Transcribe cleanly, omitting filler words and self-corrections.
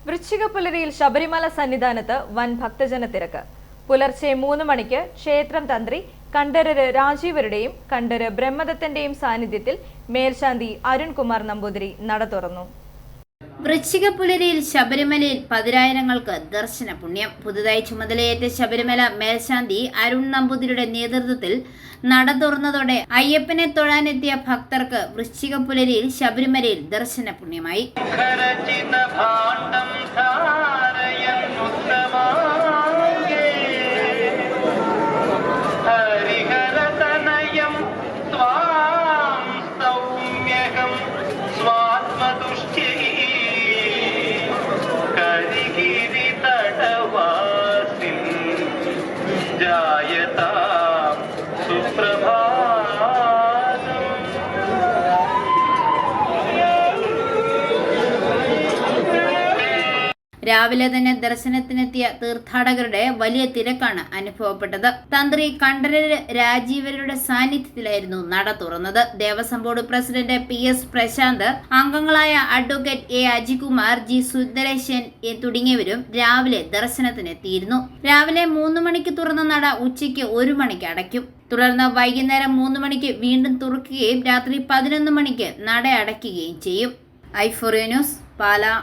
വൃശ്ചികപ്പുലരിയിൽ ശബരിമല സന്നിധാനത്ത് വൻ ഭക്തജന തിരക്ക്. പുലർച്ചെ 3 മണിക്ക് ക്ഷേത്രം തന്ത്രി കണ്ഠരര് രാജീവരുടെയും കണ്ഠര് ബ്രഹ്മദത്തന്റെയും സാന്നിധ്യത്തിൽ മേൽശാന്തി അരുൺകുമാർ നമ്പൂതിരി നട തുറന്നു. വൃശ്ചികപ്പുലരിയിൽ ശബരിമലയിൽ പതിനായിരങ്ങൾക്ക് ദർശന പുണ്യം. പുതുതായി ചുമതലയേറ്റ ശബരിമല മേൽശാന്തി അരുൺ നമ്പൂതിരിയുടെ നേതൃത്വത്തിൽ നട തുറന്നതോടെ അയ്യപ്പനെ തൊഴാനെത്തിയ ഭക്തർക്ക് വൃശ്ചികപ്പുലരിയിൽ ശബരിമലയിൽ ദർശന പുണ്യമായി. രാവിലെ തന്നെ ദർശനത്തിനെത്തിയ തീർത്ഥാടകരുടെ വലിയ തിരക്കാണ് അനുഭവപ്പെട്ടത്. തന്ത്രി കണ്ഠരര് രാജീവരുടെ സാന്നിധ്യത്തിലായിരുന്നു നട തുറന്നത്. Devaswom board president PS Prashanth, അംഗങ്ങളായ advocate A Ajikumar, G Sundaresan തുടങ്ങിയവരും രാവിലെ ദർശനത്തിനെത്തിയിരുന്നു. രാവിലെ 3 മണിക്ക് തുറന്ന നട ഉച്ചയ്ക്ക് 1 മണിക്ക് അടയ്ക്കും. തുടർന്ന് വൈകുന്നേരം 3 മണിക്ക് വീണ്ടും തുറക്കുകയും രാത്രി 11 മണിക്ക് നട അടയ്ക്കുകയും ചെയ്യും. i4 news, Pala.